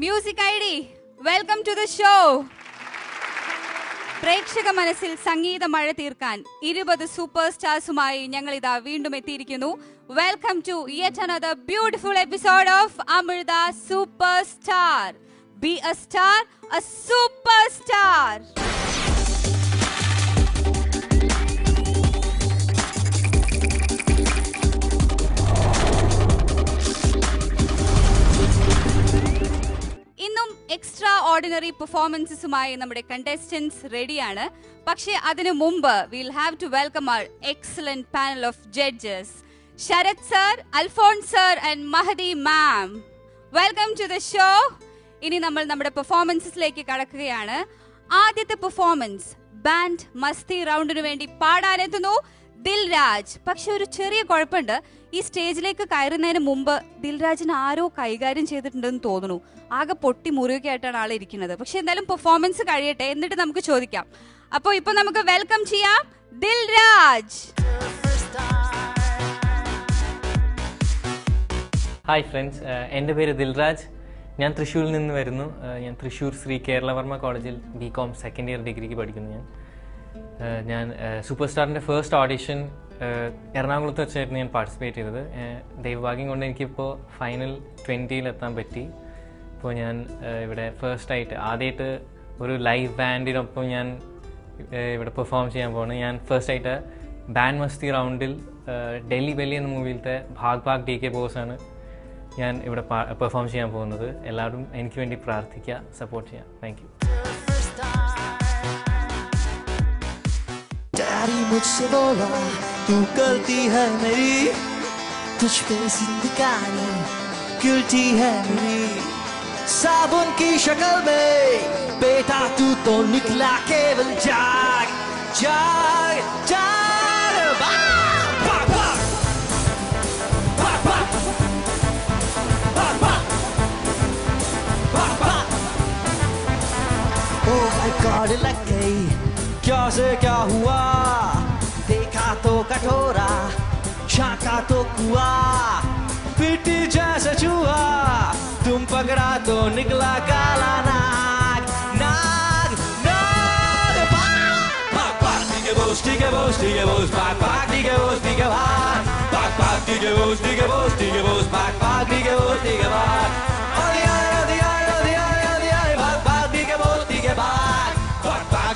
Music I D welcome to the show. പ്രേക്ഷക മനസ്സിൽ സംഗീത മഴ തീർക്കാൻ 20 സൂപ്പർ സ്റ്റാർസുമായി ഞങ്ങൾ ഇതാ വീണ്ടും എത്തിയിരിക്കുന്നു. Welcome to yet another beautiful episode of Amrita super star. Be a star, a super star. ഇന്നും എക്സ്ട്രാ ഓർഡിനറി പെർഫോമൻസസുമായി നമ്മുടെ കണ്ടസ്റ്റന്റ്സ് റെഡിയാണ്. പക്ഷേ അതിനു മുമ്പ് will have to welcome our excellent panel of judges. Sharath sir, Alphons sir and Mahadi ma'am, welcome to the show. ഇനി നമ്മൾ നമ്മുടെ പെർഫോമൻസസിലേക്ക് കടക്കുകയാണ്. ആദ്യത്തെ പെർഫോമൻസ് ബാൻഡ് മസ്തി റൗണ്ടിനു വേണ്ടി പാടാനെത്തുന്നു ദിൽരാജ്. പക്ഷെ ഒരു ചെറിയ കുഴപ്പമുണ്ട്. ഈ സ്റ്റേജിലേക്ക് കയറുന്നതിന് മുമ്പ് ദിൽരാജിന് ആരോ കൈകാര്യം ചെയ്തിട്ടുണ്ടെന്ന് തോന്നുന്നു. ആകെ പൊട്ടി മുറിയൊക്കെ ആയിട്ടാണ് ആൾ ഇരിക്കുന്നത്. പക്ഷെ എന്തായാലും പെർഫോമൻസ് കഴിയട്ടെ, എന്നിട്ട് നമുക്ക് ചോദിക്കാം. അപ്പോൾ ഇപ്പൊ നമുക്ക് വെൽക്കം ചെയ്യാം ദിൽരാജ്. ഹായ് ഫ്രണ്ട്സ്, എൻ്റെ പേര് ദിൽരാജ്. ഞാൻ തൃശ്ശൂരിൽ നിന്ന് വരുന്നു. ഞാൻ തൃശ്ശൂർ ശ്രീ കേരളവർമ്മ കോളേജിൽ BCom സെക്കൻഡ് ഇയർ ഡിഗ്രിക്ക് പഠിക്കുന്നു. ഞാൻ സൂപ്പർ സ്റ്റാറിൻ്റെ ഫസ്റ്റ് ഓഡിഷൻ എറണാകുളത്ത് വെച്ചായിരുന്നു ഞാൻ പാർട്ടിസിപ്പേറ്റ് ചെയ്തത്. ദൈവഭാഗ്യം കൊണ്ട് എനിക്കിപ്പോൾ ഫൈനൽ 20 എത്താൻ പറ്റി. ഇപ്പോൾ ഞാൻ ഇവിടെ ആദ്യമായിട്ട് ഒരു ലൈവ് ബാൻഡിനൊപ്പം ഞാൻ ഇവിടെ പെർഫോം ചെയ്യാൻ പോകുന്നത്. ഞാൻ ഫസ്റ്റായിട്ട് ബാൻഡ് മസ്തി റൗണ്ടിൽ ഡൽഹി ബെല്ലി എന്ന മൂവിയിലത്തെ ഭാഗ് ഭാഗ് DK ബോസാണ് ഞാൻ ഇവിടെ പെർഫോം ചെയ്യാൻ പോകുന്നത്. എല്ലാവരും എനിക്ക് വേണ്ടി പ്രാർത്ഥിക്കുക, സപ്പോർട്ട് ചെയ്യാം. Thank you. डैडी मुझसे बोला तू गलती है मेरी, तुझ पे जिंदगानी गिल्टी है मेरी. साबुन की शक्ल में बेटा तू तो निकला केवल जाग जाग जाग. भाग भाग भाग भाग भाग भाग भाग. Oh my God, लग गई क्या से क्या हुआ. देखा तो कटोरा, झांका तो कुआ, पीटी जैसा चूहा, तुम पकड़ा तो निकला काला नाग नाग नाग. भाग भाग ठीक है बोस, ठीक है बोस, ठीक है बोस. भाग भाग ठीक है बोस, ठीक है भाग भाग भाग ठीक है बोस, ठीक है बोस, ठीक है बोस. भाग भाग ठीक है बोस, ठीक है भाग.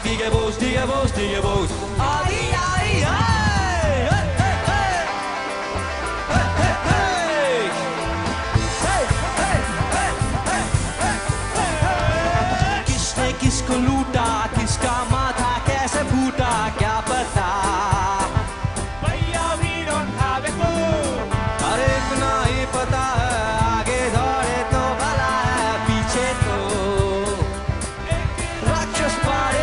Diga vos, diga vos, diga vos. Ay, ay, ay. Hey, hey, hey. Hey, hey, hey. Hey, hey, hey, hey, hey, hey. किसने किसको लूटा, किसका माथा कैसे फूटा, क्या पता. भैया we don't have a clue. अरे इतना ही पता है, आगे दौड़े तो भला है, पीछे तो राक्षस पारे.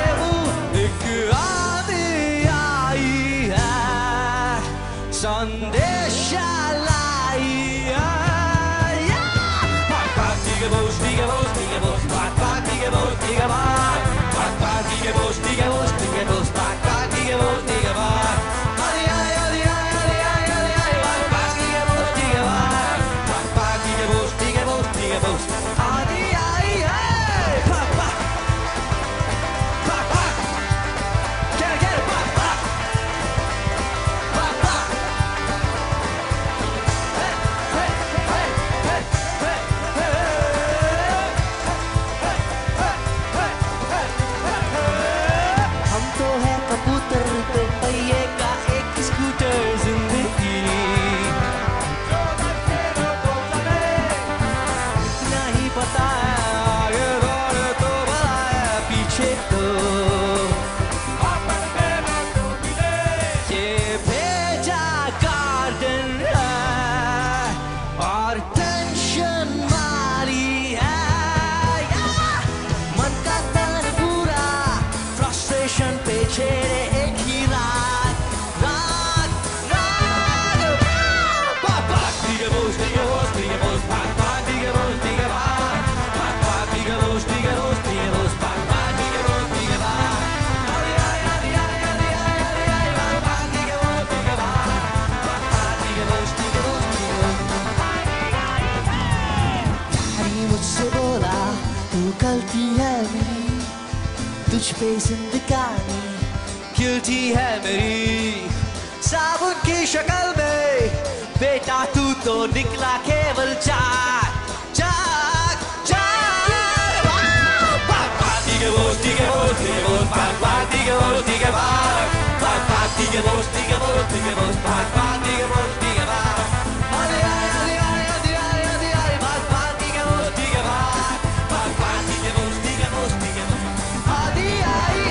संदेशा लाई है. भाग भाग ठीक है बोस, ठीक है बोस, ठीक है बोस. भाग भाग ठीक है बोस, ठीक है भाग भाग भाग ठीक है बोस, ठीक है बोस, ठीक है बोस. भाग भाग ठीक है बोस, ठीक है भाग. अरे आय अरे आय अरे आय अरे आय. भाग भाग ठीक है बोस, ठीक है भाग भाग भाग ठीक है बोस, ठीक है बोस, ठीक है बोस. अरे आय आय. भाग भाग भाग भाग. Get it भाग भाग. गलती है मेरी तुझ पे जिंदगानी गिल्टी है मेरी साबुन की शक्ल में बेटा तू तो निकला केवल चार चार चार बाग बाग दिगे बोस दिगे बोस दिगे बोस बाग बाग दिगे बोस दिगे बाग बाग बाग दिगे बोस दिगे बोस दिगे बोस बाग बाग दिगे बोस दिगे बाग आदि आदि आदि आदि आदि आदि आदि बाग बाग दिगे बोस दिगे बाग बाग बाग दिगे बोस दिगे बोस दिगे बोस आदि आदि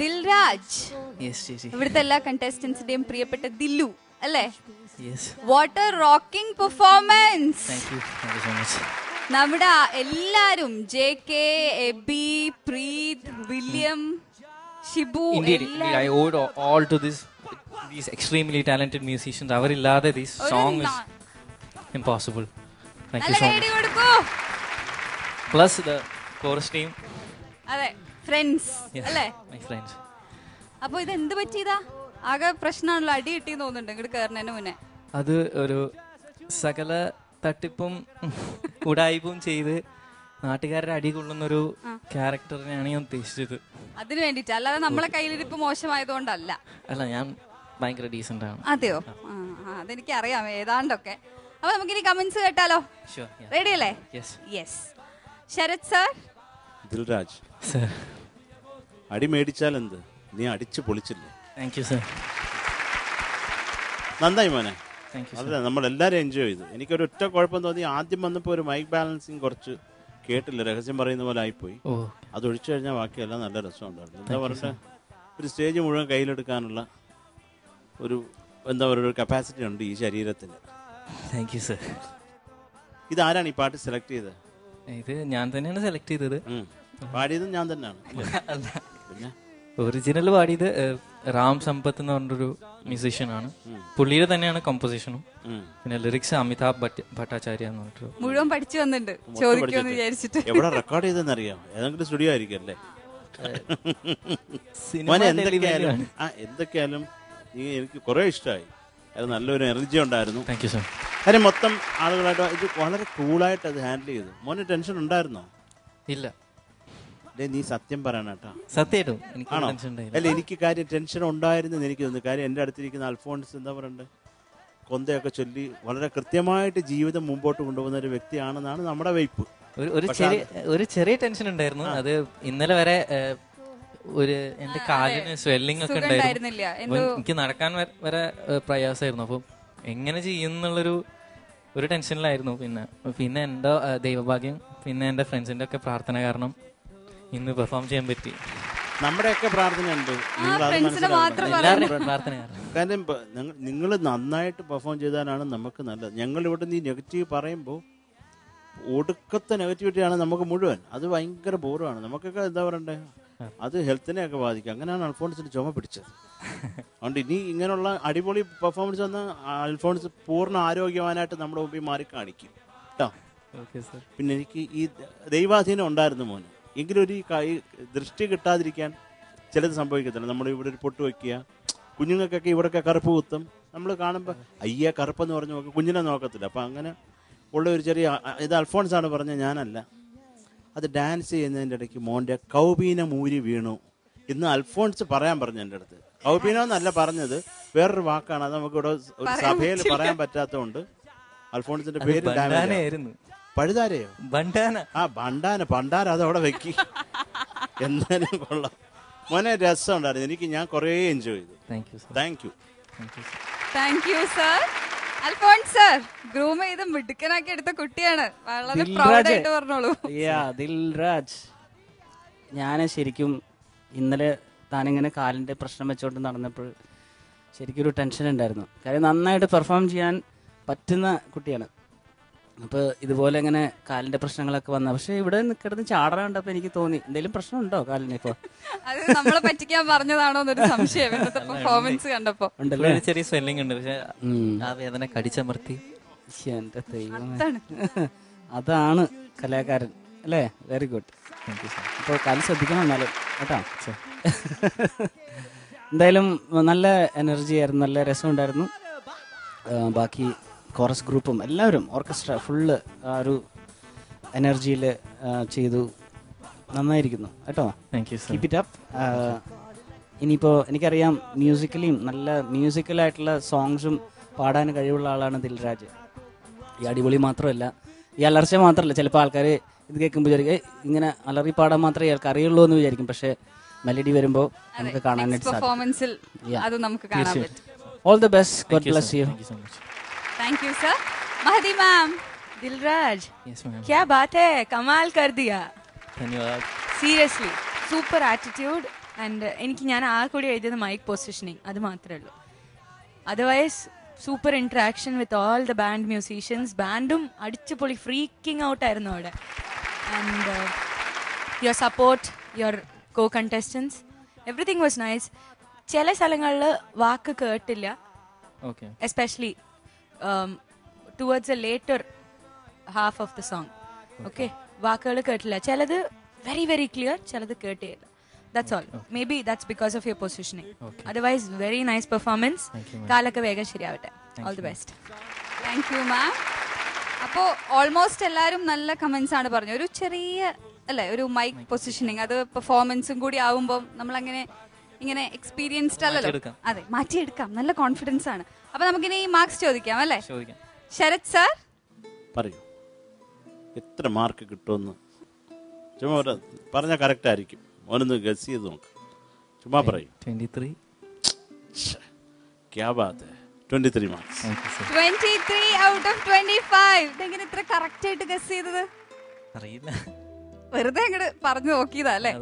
ദിൽരാജ്, യെസ് ചേച്ചി. ഇവിടുത്തെ എല്ലാ കണ്ടസ്റ്റന്റ്സിന്റെയും പ്രിയപ്പെട്ട ദില്ലു അല്ലേ? Yes. What a rocking performance. Thank you so much. നമ്മുടെ എല്ലാരും JK, Abi, Preeth, William, Shibu Indeed, I owe all to these extremely talented musicians. അവരില്ലാതെ this song is impossible. Thank you so much. Plus the chorus team. അതെ, friends അല്ലേ? My friends. അപ്പൊ ഇത് എന്ത് പറ്റിയതാ? ആകെ പ്രശ്നമാണല്ലോ, അടി കിട്ടിയെന്ന് തോന്നുന്നുണ്ട് ഇങ്ങോട്ട് കയറുന്നതിന് മുന്നേ. അത് ഒരു സകല തട്ടിപ്പും ഉടായിപ്പും ചെയ്ത് നാട്ടുകാരുടെ അടി കൊള്ളുന്നൊരു ക്യാരക്ടറിനെയാണ് ഞാൻ ഉദ്ദേശിച്ചത്. അതിനു വേണ്ടിട്ട്, അല്ലാതെ നമ്മളെ കയ്യിലിരിപ്പ് മോശമായതുകൊണ്ടല്ല. അല്ല, ഞാൻ ഭയങ്കര ഡീസന്റ് ആണ്. അതെയോ? അതെനിക്ക് അറിയാം ഏതാണ്ടൊക്കെ. അപ്പൊ നമുക്കിനി കമന്റ്സ് കേട്ടാലോ? റെഡി അല്ലേ? Yes. Sharath sir. Dilraj sir, അടി മേടിച്ചാൽ എന്ത്, നീ അടിച്ചു പൊളിച്ചില്ലേ? Thank you sir. നന്നായി മോനെ. Thank you. അതെ, നമ്മളെല്ലാവരും എൻജോയ് ചെയ്തു. എനിക്കൊരു ഒറ്റ കുഴപ്പം തോന്നി, ആദ്യം വന്നപ്പോൾ ഒരു മൈക്ക് ബാലൻസിങ് കുറച്ച് കേട്ടില്ല, രഹസ്യം പറയുന്ന പോലെ ആയിപ്പോയി. അത് ഒഴിച്ചു കഴിഞ്ഞാൽ ബാക്കിയെല്ലാം നല്ല രസമുണ്ടായിരുന്നു. എന്താ പറയുക, ഒരു സ്റ്റേജ് മുഴുവൻ കയ്യിലെടുക്കാനുള്ള ഒരു എന്താ പറയുക ഒരു കപ്പാസിറ്റി ഉണ്ട് ഈ ശരീരത്തിന്. Thank you sir. ഇതാരാണ് ഈ പാട്ട് സെലക്ട് ചെയ്തത്? ഇത് ഞാൻ തന്നെയാണ് സെലക്ട് ചെയ്തത്. പാടിയതും ഞാൻ തന്നെയാണ്. പിന്നെ ഒറിജിനൽ പാടിയത് റാം സമ്പത്ത് എന്ന് പറഞ്ഞൊരു മ്യൂസീഷ്യനാണ്. പുള്ളിയുടെ തന്നെയാണ് കമ്പോസിഷനും. പിന്നെ ലിറിക്സ് അമിതാഭ് ഭട്ടാചാര്യ എന്ന് പറഞ്ഞിട്ട് മുഴുവൻ പഠിച്ചു വന്നിട്ടുണ്ട്. ചോദിക്കുമെന്ന് വിചാരിച്ചിട്ട് എവിടെ റെക്കോർഡ് ചെയ്തെന്ന് അറിയാം? ഏതെങ്കിലും സ്റ്റുഡിയോ ആയിരിക്കും അല്ലേ? എന്തൊക്കെയാലും എനിക്ക് കുറെ ഇഷ്ടമായി. അത് നല്ലൊരു എനർജി ഉണ്ടായിരുന്നു. Thank you sir. കാര്യം മൊത്തം ആളുകളായിട്ട് ഇത് വളരെ കൂളായിട്ട് അത് ഹാൻഡിൽ ചെയ്തു. മോന് ടെൻഷൻ ഉണ്ടായിരുന്നോ? ഇല്ല. നീ സത്യം പറയണം കേട്ടോ. സത്യമായിട്ടും ആണോ? അല്ല, എനിക്ക് കാര്യം ടെൻഷൻ ഉണ്ടായിരുന്നു എനിക്ക് തോന്നുന്നു. കാര്യം എൻ്റെ അടുത്തിരിക്കുന്ന അൽഫോൺസ് എന്താ പറയണ്ടേ, കൊന്തയൊക്കെ ചൊല്ലി വളരെ കൃത്യമായിട്ട് ജീവിതം മുമ്പോട്ട് കൊണ്ടുപോകുന്ന ഒരു വ്യക്തിയാണെന്നാണ് നമ്മുടെ വയ്പ്. ഒരു ചെറിയ ടെൻഷൻ ഉണ്ടായിരുന്നു. അത് ഇന്നലെ വരെ ഒരു എന്റെ കാലിന് സ്വെല്ലിംഗ് ഒക്കെ ഉണ്ടായിരുന്നു. എനിക്ക് നടക്കാൻ വരെ പ്രയാസമായിരുന്നു. അപ്പം എങ്ങനെ ചെയ്യുന്നുള്ളൊരു ടെൻഷനിലായിരുന്നു. പിന്നെ എൻ്റെ ദൈവഭാഗ്യം, പിന്നെ എൻ്റെ ഫ്രണ്ട്സിൻ്റെ ഒക്കെ പ്രാർത്ഥന കാരണം ഇന്ന് പെർഫോം ചെയ്യാൻ പറ്റി. നമ്മുടെയൊക്കെ പ്രാർത്ഥനയുണ്ട്. കാരണം നിങ്ങൾ നന്നായിട്ട് പെർഫോം ചെയ്താലാണ് നമുക്ക് നല്ലത്. ഞങ്ങളിവിടെ നീ നെഗറ്റീവ് പറയുമ്പോൾ ഒടുക്കത്തെ നെഗറ്റിവിറ്റിയാണ് നമുക്ക് മുഴുവൻ. അത് ഭയങ്കര ബോറുമാണ്. നമുക്കൊക്കെ എന്താ പറയണ്ടേ, അത് ഹെൽത്തിനെയൊക്കെ ബാധിക്കും. അങ്ങനെയാണ് അൽഫോൺസിന് ചുമ പിടിച്ചത്. അതുകൊണ്ട് ഇനി ഇങ്ങനെയുള്ള അടിപൊളി പെർഫോമൻസ് വന്ന് അൽഫോൺസ് പൂർണ്ണ ആരോഗ്യവാനായിട്ട് നമ്മുടെ മുമ്പിൽ മാറി കാണിക്കും കേട്ടോ. പിന്നെ എനിക്ക് ഈ ദൈവാധീനം ഉണ്ടായിരുന്നു മോന്. എങ്കിലും ഒരു ദൃഷ്ടി കിട്ടാതിരിക്കാൻ ചിലത് സംഭവിക്കത്തില്ല. നമ്മൾ ഇവിടെ ഒരു പൊട്ട് വയ്ക്കുക, കുഞ്ഞുങ്ങൾക്കൊക്കെ ഇവിടെയൊക്കെ കറുപ്പ് കുത്തും. നമ്മൾ കാണുമ്പോൾ അയ്യ കറുപ്പെന്ന് പറഞ്ഞ് നോക്കുക, കുഞ്ഞിനെ നോക്കത്തില്ല. അപ്പം അങ്ങനെ ഉള്ള ഒരു ചെറിയ ഇത് അൽഫോൺസാണ് പറഞ്ഞത്, ഞാനല്ല. അത് ഡാൻസ് ചെയ്യുന്നതിൻ്റെ ഇടയ്ക്ക് മോൻ്റെ കൗബീന മൂരി വീണു ഇന്ന് അൽഫോൺസ് പറയാൻ പറഞ്ഞു എൻ്റെ അടുത്ത്. കൗബീനോ എന്നല്ല പറഞ്ഞത്, വേറൊരു വാക്കാണ്. അത് നമുക്കിവിടെ ഒരു സഭയിൽ പറയാൻ പറ്റാത്തതുകൊണ്ട് അൽഫോൺസിന്റെ പേര് പഴുതാരയോ ഭണ്ടാന അതവിടെ വെക്കി. എന്തായാലും കൊള്ളാം മോനെ, രസം ഉണ്ടായിരുന്നു. ഞാൻ കുറേ എൻജോയ് ചെയ്തു. Thank you sir. Alphons sir groom ചെയ്ത് മിടുക്കനാക്കി എടുത്ത കുട്ടിയാണ്. വളരെ പ്രൗഡായിട്ട് പറഞ്ഞോളൂ. ദിൽരാജ്, ഞാൻ ശരിക്കും ഇന്നലെ താനിങ്ങനെ കാലിൻ്റെ പ്രശ്നം വെച്ചുകൊണ്ട് നടന്നപ്പോൾ ശരിക്കും ഒരു ടെൻഷൻ ഉണ്ടായിരുന്നു. കാര്യം നന്നായിട്ട് പെർഫോം ചെയ്യാൻ പറ്റുന്ന കുട്ടിയാണ്. അപ്പോൾ ഇതുപോലെ ഇങ്ങനെ കാലിന്റെ പ്രശ്നങ്ങളൊക്കെ വന്ന, പക്ഷെ ഇവിടെ കിടന്ന് ചാടറ കണ്ടപ്പോൾ എനിക്ക് തോന്നി എന്തെങ്കിലും പ്രശ്നമുണ്ടോ കാലിന് ഇപ്പോൾ? അത് നമ്മളെ പറ്റിക്കാൻ പറഞ്ഞതാണോ എന്നൊരു സംശയം ഇന്നത്തെ പെർഫോമൻസ് കണ്ടപ്പോ. ഉണ്ടല്ലേ? ഒരു ചെറിയ സ്വെല്ലിംഗ് ഉണ്ട്, പക്ഷെ ആ വേദന കടിച്ചമർത്തി. എന്റെ ദൈവം, അതാണ് കലാകാരൻ അല്ലേ? Very good. അപ്പോൾ കാല് ശ്രദ്ധിക്കണം എന്നാലും കേട്ടോ. എന്തായാലും നല്ല എനർജി ആയിരുന്നു, നല്ല രസമുണ്ടായിരുന്നു. ബാക്കി കോറസ് ഗ്രൂപ്പും എല്ലാവരും ഓർക്കസ്ട്ര ഫുള്ള് ആ ഒരു എനർജിയിൽ ചെയ്തു. നന്നായിരിക്കുന്നു കേട്ടോ. Keep it up. ഇനിയിപ്പോൾ എനിക്കറിയാം മ്യൂസിക്കലിയും നല്ല മ്യൂസിക്കലായിട്ടുള്ള സോങ്സും പാടാൻ കഴിവുള്ള ആളാണ് ദിൽരാജ്. ഈ അടിപൊളി മാത്രമല്ല, ഈ അലർച്ച മാത്രമല്ല. ചിലപ്പോൾ ആൾക്കാർ ഇത് കേൾക്കുമ്പോൾ വിചാരിക്കും ഇങ്ങനെ അലറി പാടാൻ മാത്രമേ ഇയാൾക്ക് അറിയുള്ളൂ എന്ന് വിചാരിക്കും. പക്ഷേ മെലഡി വരുമ്പോൾ നമുക്ക് കാണാനായിട്ട് പെർഫോമൻസിൽ അത് നമുക്ക് കാണാൻ പറ്റും. All the best. God bless U. Thank you sir. Mahdi ma'am. Dilraj, क्या बात है, कमाल कर दिया. धन्यवाद. Seriously super attitude. ആൻഡ് എനിക്ക് ഞാൻ ആ കൂടി എഴുതിയത് മൈക്ക് പൊസിഷനിങ്, അത് മാത്രമേ ഉള്ളൂ. Otherwise super interaction with all the band musicians. ബാൻഡും അടിച്ചുപൊളി ഫ്രീക്കിംഗ് ഔട്ട് ആയിരുന്നു അവിടെ. And your support, your co contestants, everything was nice. ചില സ്ഥലങ്ങളിൽ വാക്ക് കേട്ടില്ല, especially towards a later half of the song. Okay, വാക്കുകൾ കേട്ടില്ല. ചിലത് വെരി വെരി ക്ലിയർ, ചിലത് കേട്ടില്ല. That's all. Maybe that's because of your positioning. Otherwise, very nice performance. കാലൊക്കെ വേഗം ശരിയാവട്ടെ. All the best. Thank you ma'am. അപ്പോൾ ഓൾമോസ്റ്റ് എല്ലാവരും നല്ല കമന്റ്സ് ആണ് പറഞ്ഞത്. ഒരു ചെറിയ അല്ലേ ഒരു മൈക്ക് പൊസിഷനിങ്, അത് പെർഫോമൻസും കൂടി ആവുമ്പോൾ നമ്മളങ്ങനെ ഇങ്ങനെ എക്സ്പീരിയൻസ്ഡ് അല്ലല്ലോ. അതെ, മാറ്റിയെടുക്കാം. നല്ല കോൺഫിഡൻസ് ആണ്. അപ്പൊ നമുക്കിനി മാർക്സ് ചോദിക്കാം അല്ലേ? ശരത് സാർ പറയൂ, എത്ര മാർക്ക് കിട്ടുമെന്ന് ചുമ്മാ പറഞ്ഞാൽ കറക്റ്റ് ആയിരിക്കും. ഓനൊന്ന് ഗസ് ചെയ്ത് നോക്ക്. ചുമ്മാ പറയും. 23. ക്യാ Baat high. 23 marks. 23 out of 25. ഇതെങ്ങനെ ഇത്ര കറക്റ്റ് ആയിട്ട് ഗസ് ചെയ്തത്? അറിയില്ല, വെറുതെ അങ്ങോട്ട് പറഞ്ഞു നോക്കിയതാ അല്ലേ?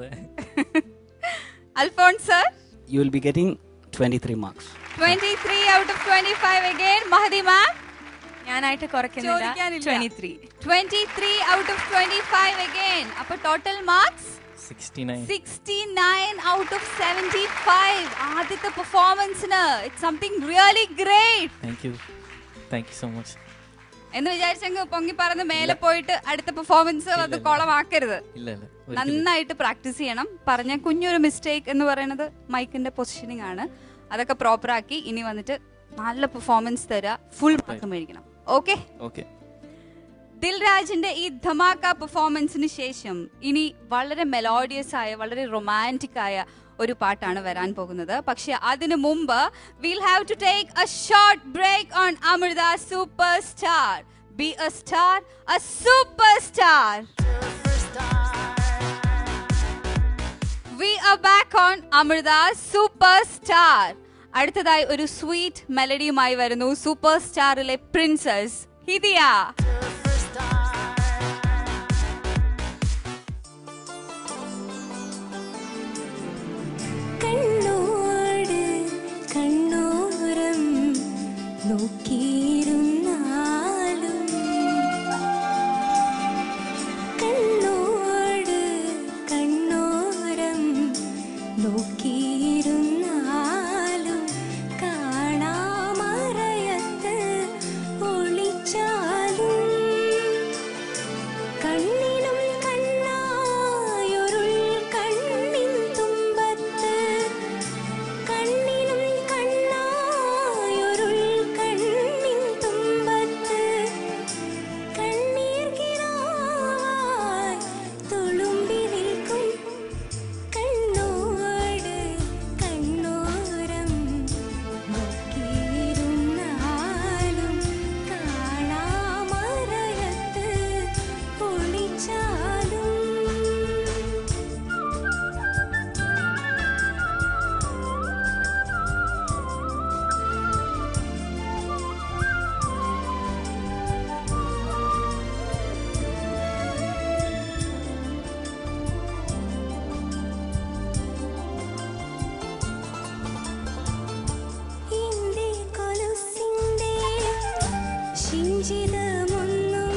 Alphons sir, you will be getting 23 marks. 23 out of 25 again. Mahadi ma'am, ഞാനായിട്ട് കുറയ്ക്കുന്നില്ല. 23 out of 25 again. അപ്പോൾ ടോട്ടൽ മാർക്സ് 69 out of 75. ആദ്യത്തെ പെർഫോമൻസിന് it's something really great. Thank you so much എന്ന് വിചാരിച്ചെങ്കിൽ പൊങ്ങി പറന്ന് മേലെ പോയിട്ട് അടുത്ത പെർഫോമൻസ് അത് കുളമാക്കരുത്. നന്നായിട്ട് പ്രാക്ടീസ് ചെയ്യണം. പറഞ്ഞ കുഞ്ഞൊരു മിസ്റ്റേക്ക് എന്ന് പറയുന്നത് മൈക്കിന്റെ പൊസിഷനിങ് ആണ്. അതൊക്കെ പ്രോപ്പർ ആക്കി ഇനി വന്നിട്ട് നല്ല പെർഫോമൻസ് തരാ, ഫുൾ മാർക്ക് മേടിക്കണം. ഓക്കെ? ദിൽരാജിന്റെ ഈ ധമാക്ക പെർഫോമൻസിന് ശേഷം ഇനി വളരെ മെലോഡിയസ് ആയ, വളരെ റൊമാൻറ്റിക് ആയ ഒരു പാട്ടാണ് വരാൻ പോകുന്നത്. പക്ഷെ അതിനു മുമ്പ് we'll have to take a short break on Amrita Superstar. Be a star, a superstar. We are back on Amrita Superstar. അടുത്തതായി ഒരു സ്വീറ്റ് മെലഡിയുമായി വരുന്നു സൂപ്പർ സ്റ്റാറിലെ പ്രിൻസസ് ഹിദിയ. ചിതമൊന്നും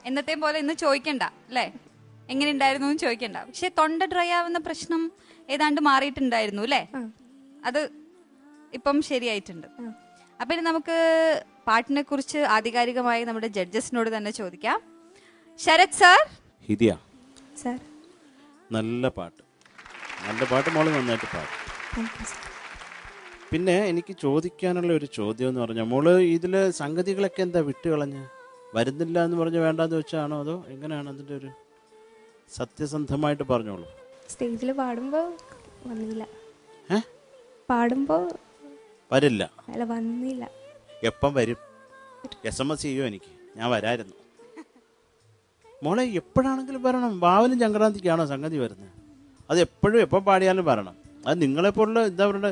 എന്നത്തെ പോലെ ഇന്ന് ചോദിക്കണ്ട അല്ലേ, എങ്ങനെ ഉണ്ടായിരുന്നു എന്ന് ചോദിക്കണ്ട. പക്ഷെ തൊണ്ട ഡ്രൈ ആവുന്ന പ്രശ്നം ഏതാണ്ട് മാറിയിട്ടുണ്ടായിരുന്നു അല്ലേ, അത് ഇപ്പം ശരിയായിട്ടുണ്ട്. അപ്പൊ ഇനി നമുക്ക് പാട്ടിനെ കുറിച്ച് ആധികാരികമായി നമ്മുടെ ജഡ്ജസിനോട് തന്നെ ചോദിക്കാം. ശരത് സാർ. ഹിദിയ സാർ, നല്ല പാട്ട്, നല്ല പാട്ട്, മോള് നന്നായിട്ട് പാടും. പിന്നെ എനിക്ക് ചോദിക്കാനുള്ള ഒരു ചോദ്യം എന്ന് പറഞ്ഞാൽ, മോള് ഇതില് സംഗതികളൊക്കെ എന്താ വിട്ടുകളഞ്ഞ് വരുന്നില്ല എന്ന് പറഞ്ഞ് വേണ്ടാന്ന് വെച്ചാണോ, അതോ എങ്ങനെയാണ് അതിൻ്റെ ഒരു സത്യസന്ധമായിട്ട് പറഞ്ഞോളൂ. സ്റ്റേജിൽ പാടുമ്പോ വന്നില്ല. പാടുമ്പോ വരില്ല. അല്ല, വന്നില്ല. എപ്പം വരും? SMS ചെയ്യോ എനിക്ക്, ഞാൻ വരായിരുന്നു. മോളെ എപ്പോഴാണെങ്കിലും വരണം. വാവലും സംക്രാന്തിക്കാണോ സംഗതി വരുന്നത്? അത് എപ്പോഴും എപ്പം പാടിയാലും വരണം. അത് നിങ്ങളെപ്പോലുള്ള എന്താ പറയുക,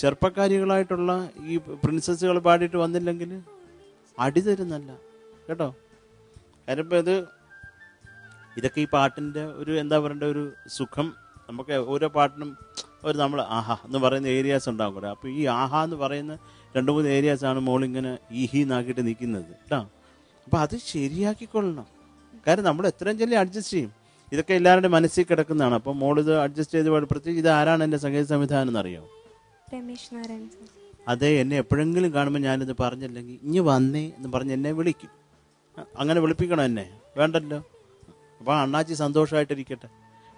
ചെറുപ്പക്കാരികളായിട്ടുള്ള ഈ പ്രിൻസസ്സുകൾ പാടിയിട്ട് വന്നില്ലെങ്കിൽ അടി തരുന്നല്ല കേട്ടോ. കാര്യം ഇപ്പം ഇതൊക്കെ ഈ പാട്ടിൻ്റെ ഒരു എന്താ പറയേണ്ട ഒരു സുഖം. നമുക്ക് ഓരോ പാട്ടിനും ഒരു നമ്മൾ ആഹാ എന്ന് പറയുന്ന ഏരിയാസ് ഉണ്ടാകും കൂടെ. അപ്പോൾ ഈ ആഹാ എന്ന് പറയുന്ന 2-3 ഏരിയാസാണ് മോളിങ്ങനെ ഈഹി എന്നാക്കിയിട്ട് നിൽക്കുന്നത് കേട്ടോ. അപ്പോൾ അത് ശരിയാക്കിക്കൊള്ളണം. കാരണം നമ്മൾ എത്രയും ചെല്ലി അഡ്ജസ്റ്റ് ചെയ്യും. ഇതൊക്കെ എല്ലാവരുടെയും മനസ്സിൽ കിടക്കുന്നതാണ്. അപ്പം മോളിത് അഡ്ജസ്റ്റ് ചെയ്ത് പാടും. പ്രത്യേകിച്ച് ഇത് ആരാണ് എൻ്റെ സംഗീത സംവിധാനം എന്നറിയാമോ? രമേശ് നാരായണൻ സാർ. അതെ, എന്നെ എപ്പോഴെങ്കിലും കാണുമ്പോൾ ഞാനിത് പറഞ്ഞില്ലെങ്കിൽ ഇനി വന്നേ എന്ന് പറഞ്ഞ് എന്നെ വിളിക്കും. അങ്ങനെ വിളിപ്പിക്കണം എന്നെ, വേണ്ടല്ലോ. അപ്പോൾ അണ്ണാച്ചി സന്തോഷമായിട്ടിരിക്കട്ടെ.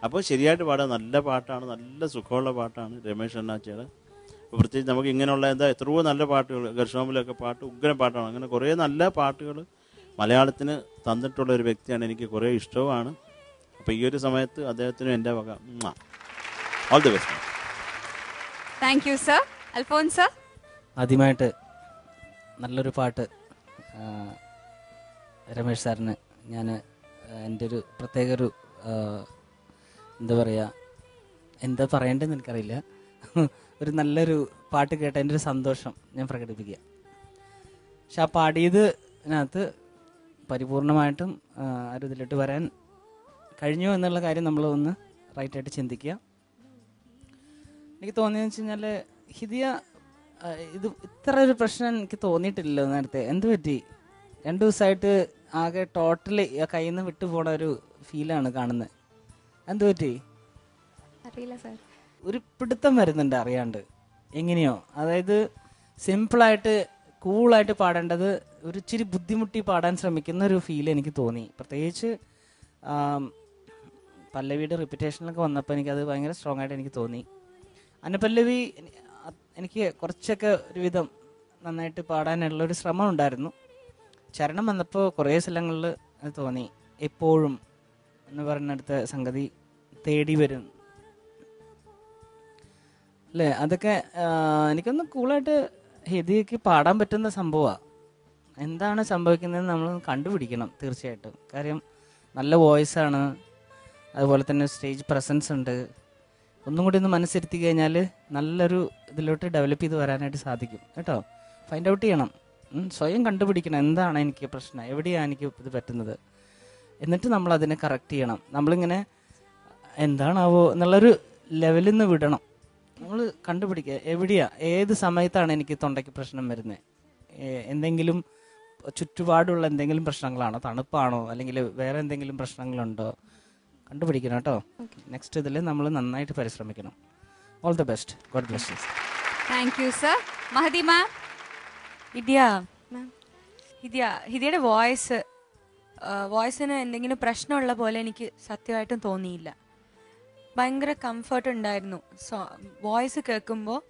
അപ്പോൾ ശരിയായിട്ട് പാടാം. നല്ല പാട്ടാണ്, നല്ല സുഖമുള്ള പാട്ടാണ് രമേശ് അണ്ണാച്ചിയുടെ. അപ്പോൾ പ്രത്യേകിച്ച് നമുക്ക് ഇങ്ങനെയുള്ള എത്രയോ നല്ല പാട്ടുകൾ, ഗർഷോമിലൊക്കെ പാട്ട് ഉഗ്രം പാട്ടാണ്. അങ്ങനെ കുറേ നല്ല പാട്ടുകൾ മലയാളത്തിന് തന്നിട്ടുള്ള ഒരു വ്യക്തിയാണ്. എനിക്ക് കുറേ ഇഷ്ടവുമാണ്. അപ്പോൾ ഈ ഒരു സമയത്ത് അദ്ദേഹത്തിനും എൻ്റെ വക all the best. Thank you sir. Alphons sir. ആദ്യമായിട്ട് നല്ലൊരു പാട്ട് രമേശ് സാറിന് ഞാൻ എൻ്റെ ഒരു പ്രത്യേക ഒരു എന്താ പറയുക, എന്താ പറയേണ്ടതെന്ന് എനിക്കറിയില്ല. ഒരു നല്ലൊരു പാട്ട് കേട്ട എൻ്റെ ഒരു സന്തോഷം ഞാൻ പ്രകടിപ്പിക്കുക. പക്ഷെ ആ പാടിയതിനകത്ത് പരിപൂർണമായിട്ടും ആ ഒരു ഇതിലിട്ട് വരാൻ കഴിഞ്ഞു എന്നുള്ള കാര്യം നമ്മൾ ഒന്ന് റൈറ്റായിട്ട് ചിന്തിക്കുക. എനിക്ക് തോന്നിയെന്ന് വെച്ച് കഴിഞ്ഞാൽ ഹിദിയ ഇത് ഇത്ര ഒരു പ്രശ്നം എനിക്ക് തോന്നിയിട്ടില്ലല്ലോ നേരത്തെ. എന്ത് പറ്റി? 2 ദിവസമായിട്ട് ആകെ ടോട്ടലി കയ്യിൽ നിന്ന് വിട്ടു പോണ ഒരു ഫീലാണ് കാണുന്നത്. എന്ത് പറ്റി? അറിയില്ല സാർ. ഒരു പിടുത്തം വരുന്നുണ്ട് അറിയാണ്ട് എങ്ങനെയോ. അതായത് സിമ്പിളായിട്ട് കൂളായിട്ട് പാടേണ്ടത് ഒരു ഇച്ചിരി ബുദ്ധിമുട്ടി പാടാൻ ശ്രമിക്കുന്ന ഒരു ഫീൽ എനിക്ക് തോന്നി. പ്രത്യേകിച്ച് പല്ലവിയുടെ റിപ്പിറ്റേഷനിലൊക്കെ വന്നപ്പോൾ എനിക്കത് ഭയങ്കര സ്ട്രോങ് ആയിട്ട് എനിക്ക് തോന്നി. അനുപല്ലവി എനിക്ക് കുറച്ചൊക്കെ ഒരുവിധം നന്നായിട്ട് പാടാനുള്ളൊരു ശ്രമം ഉണ്ടായിരുന്നു. ചരണം വന്നപ്പോൾ കുറേ സ്ഥലങ്ങളിൽ അത് തോന്നി, എപ്പോഴും എന്ന് പറയുന്നിടത്ത് സംഗതി തേടി വരും അല്ലേ. അതൊക്കെ എനിക്കൊന്ന് കൂളായിട്ട് ഹിദിക്ക് പാടാൻ പറ്റുന്ന സംഭവമാണ്. എന്താണ് സംഭവിക്കുന്നതെന്ന് നമ്മൾ കണ്ടുപിടിക്കണം തീർച്ചയായിട്ടും. കാര്യം നല്ല വോയിസാണ്, അതുപോലെ തന്നെ സ്റ്റേജ് പ്രസൻസ് ഉണ്ട്. ഒന്നും കൂടി ഒന്ന് മനസ്സിരുത്തി കഴിഞ്ഞാൽ നല്ലൊരു ഇതിലോട്ട് ഡെവലപ്പ് ചെയ്ത് വരാനായിട്ട് സാധിക്കും കേട്ടോ. ഫൈൻഡ് ഔട്ട് ചെയ്യണം, സ്വയം കണ്ടുപിടിക്കണം എന്താണ് എനിക്ക് പ്രശ്നം, എവിടെയാണ് എനിക്ക് ഇത് പറ്റുന്നത്, എന്നിട്ട് നമ്മൾ അതിനെ കറക്റ്റ് ചെയ്യണം. നമ്മളിങ്ങനെ എന്താണാവോ എന്നുള്ളൊരു ലെവലിൽ നിന്ന് വിടണം. നമ്മൾ കണ്ടുപിടിക്കുക എവിടെയാ, ഏത് സമയത്താണ് എനിക്ക് തൊണ്ടയ്ക്ക് പ്രശ്നം വരുന്നത്, എന്തെങ്കിലും ചുറ്റുപാടുള്ള എന്തെങ്കിലും പ്രശ്നങ്ങളാണോ, തണുപ്പാണോ, അല്ലെങ്കിൽ വേറെ എന്തെങ്കിലും പ്രശ്നങ്ങളുണ്ടോ കണ്ടുപിടിക്കണം കേട്ടോ. നെക്സ്റ്റ് ഇതിൽ നമ്മൾ നന്നായിട്ട് പരിശ്രമിക്കണം. All the best. God bless you. Thank you sir. Mahadi ma'am. ഹിദിയുടെ വോയിസിന് എന്തെങ്കിലും പ്രശ്നമുള്ള പോലെ എനിക്ക് സത്യമായിട്ടും തോന്നിയില്ല. ഭയങ്കര കംഫർട്ട് ഉണ്ടായിരുന്നു. വോയിസ് കേൾക്കുമ്പോൾ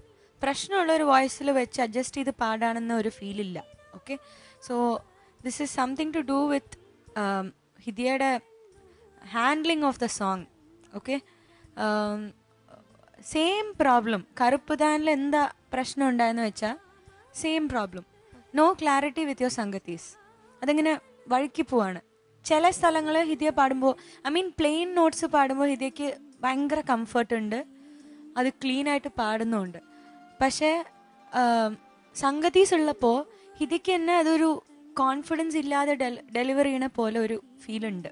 പ്രശ്നമുള്ള ഒരു വോയിസിൽ വെച്ച് അഡ്ജസ്റ്റ് ചെയ്ത് പാടാണെന്ന ഒരു ഫീലില്ല. Okay, so this is something to do with ഹിദിയുടെ handling of the song. Okay, same problem കറുപ്പുദാനിൽ എന്താ പ്രശ്നം ഉണ്ടായെന്ന് വെച്ചാൽ same problem, no clarity with your സംഗതീസ്. അതിങ്ങനെ വഴുക്കി പോവാണ്. ചില സ്ഥലങ്ങൾ ഹിദിയ പാടുമ്പോൾ, ഐ മീൻ പ്ലെയിൻ നോട്ട്സ് പാടുമ്പോൾ ഹിദിയക്ക് ഭയങ്കര കംഫർട്ട് ഉണ്ട്, അത് ക്ലീൻ ആയിട്ട് പാടുന്നുണ്ട്. പക്ഷേ സംഗതീസ് ഉള്ളപ്പോൾ ഹിദിക്ക് തന്നെ അതൊരു കോൺഫിഡൻസ് ഇല്ലാതെ ഡെലിവർ ചെയ്യണ പോലെ ഒരു ഫീലുണ്ട്.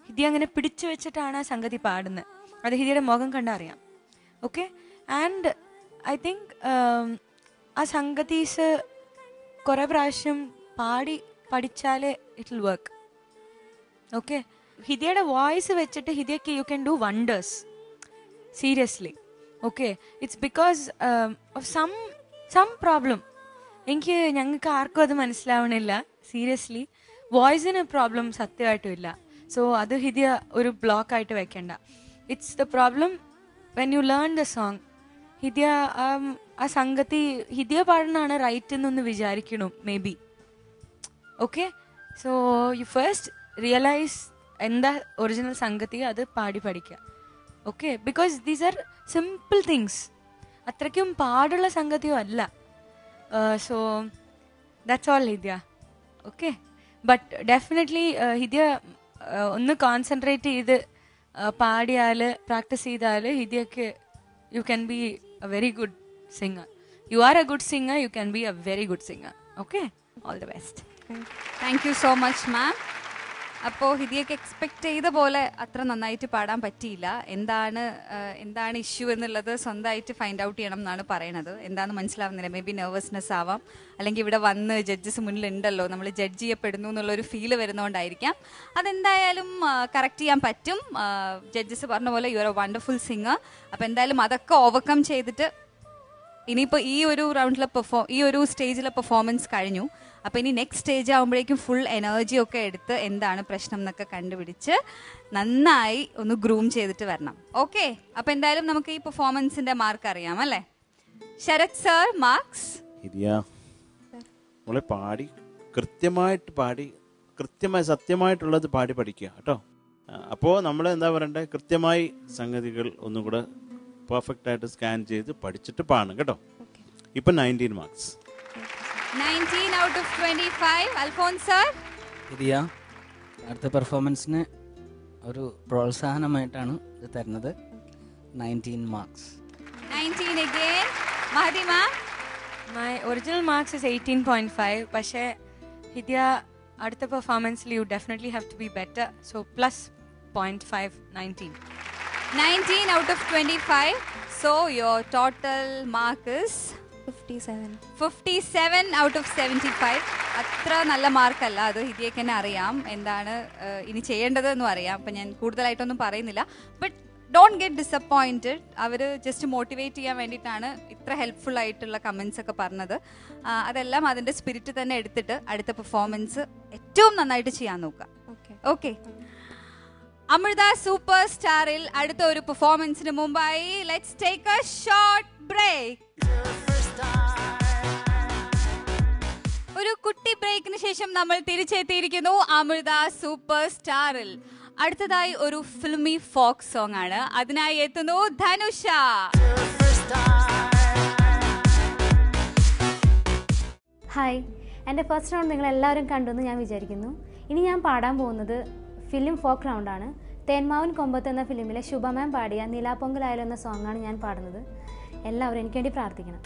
ഹിദി അങ്ങനെ പിടിച്ചു വെച്ചിട്ടാണ് ആ സംഗതി പാടുന്നത്. അത് ഹിദിയുടെ മുഖം കണ്ടറിയാം. ഓക്കെ, ആൻഡ് ഐ തിങ്ക് ആ സംഗതീസ് കുറേ പ്രാവശ്യം പാടി പഠിച്ചാലേ ഇറ്റ് വിൽ വർക്ക്. ഓക്കെ, ഹിദിയയുടെ വോയിസ് വെച്ചിട്ട് ഹിദിയക്ക് you can do wonders, seriously. Okay, it's because of some problem. ഞങ്ങൾക്ക് ആർക്കും അത് മനസ്സിലാവണില്ല. സീരിയസ്ലി വോയിസിന് പ്രോബ്ലം സത്യമായിട്ടും ഇല്ല. സോ അത് ഹിദിയ ഒരു ബ്ലോക്ക് ആയിട്ട് വെക്കണ്ട. It's the problem when you learn the song. Hidiya ആ സംഗതി ഹിദിയ പാടുന്നതാണ് റൈറ്റ് എന്നൊന്ന് വിചാരിക്കണു maybe. Okay, so you first realise എന്താ ഒറിജിനൽ സംഗതി, അത് പാടി പഠിക്കുക. Okay, because these are simple things, അത്രയ്ക്കും പാടുള്ള സംഗതിയോ അല്ല. So that's all Hidiya. Okay, but definitely Hidiya ഒന്ന് കോൺസെൻട്രേറ്റ് ചെയ്ത് പാടിയാൽ, പ്രാക്ടീസ് ചെയ്താൽ ഹിദിയക്ക് you can be a very good singer. You are a good singer, U can be a very good singer. Okay, all the best. Thank you so much ma'am. അപ്പോൾ ഹിദിയക്ക് expect ചെയ്ത പോലെ അത്ര നന്നായിട്ട് പാടാൻ പറ്റിയില്ല. എന്താണ് ഇഷ്യൂ എന്നുള്ളത് സ്വന്തമായിട്ട് ഫൈൻഡ് ഔട്ട് ചെയ്യണം എന്നാണ് പറയണത്. എന്താണെന്ന് മനസ്സിലാവുന്നില്ല. മേ ബി നെർവസ്നെസ് ആവാം, അല്ലെങ്കിൽ ഇവിടെ വന്ന് ജഡ്ജസ് മുന്നിലുണ്ടല്ലോ, നമ്മൾ ജഡ്ജ് ചെയ്യപ്പെടുന്നു എന്നുള്ളൊരു ഫീല് വരുന്നതുകൊണ്ടായിരിക്കാം. അതെന്തായാലും കറക്റ്റ് ചെയ്യാൻ പറ്റും. ജഡ്ജസ് പറഞ്ഞ പോലെ U are A wonderful singer. അപ്പോൾ എന്തായാലും അതൊക്കെ ഓവർകം ചെയ്തിട്ട് ഇനിയിപ്പോൾ ഈ ഒരു റൗണ്ടിലെ ഈ ഒരു സ്റ്റേജിലെ പെർഫോമൻസ് കഴിഞ്ഞു. അപ്പോൾ ഇനി നെക്സ്റ്റ് സ്റ്റേജ് ആകുമ്പോഴേക്കും ഫുൾ എനർജി ഒക്കെ എടുത്ത് എന്താണ് പ്രശ്നം എന്നൊക്കെ കണ്ടുപിടിച്ച് നന്നായി ഒന്ന് ഗ്രൂം ചെയ്തിട്ട് വരണം. ഓക്കെ, അപ്പോൾ എന്തായാലും നമുക്ക് ഈ പെർഫോമൻസിന്റെ മാർക്ക് അറിയാം അല്ലേ? Sharath sir, marks. നമ്മളെ പാടി കൃത്യമായിട്ട് പാടി കൃത്യമായി സത്യമായിട്ടുള്ളത് പാടി പഠിക്കുക കേട്ടോ. അപ്പോൾ നമ്മൾ എന്താ പറയണ്ടേ, കൃത്യമായി സംഗതികൾ ഒന്നും കൂടെ പെർഫെക്റ്റ് ആയിട്ട് സ്കാൻ ചെയ്ത് പഠിച്ചിട്ട് പാടണം കേട്ടോ. ഇപ്പം 19 marks. 19 out of 25. Alphons sir. Hidiya, അടുത്ത പെർഫോമൻസിന് ഒരു പ്രോത്സാഹനമായിട്ടാണ് ഇത് തരുന്നത്. 19 marks. 19 again. Mahadi ma'am. My original marks is 18.5. പക്ഷേ ഹിദിയ അടുത്ത പെർഫോമൻസിൽ you definitely have to be better. So plus 0.5, 19. 19 out of 25. So your total mark is 57 out of 75. അത്ര നല്ല മാർക്കല്ല അത്. ഹിദിയക്ക് തന്നെ അറിയാം എന്താണ് ഇനി ചെയ്യേണ്ടതെന്നും അറിയാം. അപ്പം ഞാൻ കൂടുതലായിട്ടൊന്നും പറയുന്നില്ല. But don't get disappointed. അവർ ജസ്റ്റ് മോട്ടിവേറ്റ് ചെയ്യാൻ വേണ്ടിയിട്ടാണ് ഇത്ര ഹെൽപ്ഫുൾ ആയിട്ടുള്ള കമൻസ് ഒക്കെ പറഞ്ഞത്. അതെല്ലാം അതിൻ്റെ സ്പിരിറ്റ് തന്നെ എടുത്തിട്ട് അടുത്ത പെർഫോമൻസ് ഏറ്റവും നന്നായിട്ട് ചെയ്യാൻ നോക്കുക. ഓക്കെ, അമൃത സൂപ്പർ സ്റ്റാറിൽ അടുത്ത ഒരു പെർഫോമൻസിന് മുമ്പായി let's take a short break. ഒരു കുട്ടി ബ്രേക്കിന് ശേഷം നമ്മൾ തിരിച്ചെത്തിയിരിക്കുന്നു അമൃത സൂപ്പർ സ്റ്റാറിൽ. അടുത്തതായി ഒരു ഫിൽമി ഫോക്ക് സോങ് ആണ്. അതിനായി എത്തുന്നു ധനുഷ. ഹായ്, എൻ്റെ ഫസ്റ്റ് റൗണ്ട് നിങ്ങൾ എല്ലാവരും കണ്ടെന്ന് ഞാൻ വിചാരിക്കുന്നു. ഇനി ഞാൻ പാടാൻ പോകുന്നത് ഫിലിം ഫോക്ക് റൗണ്ടാണ്. തേന്മാവൻ കൊമ്പത്ത് എന്ന ഫിലിമിലെ ശുഭ മാം പാടിയ നിലാപ്പൊങ്കലായാലോ എന്ന സോങ്ങാണ് ഞാൻ പാടുന്നത്. എല്ലാവരും എനിക്ക് വേണ്ടി പ്രാർത്ഥിക്കണം.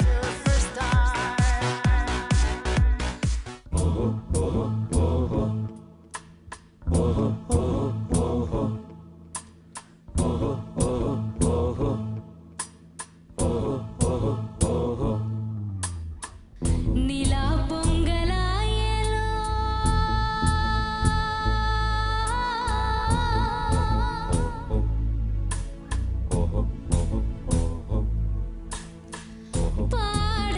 പാട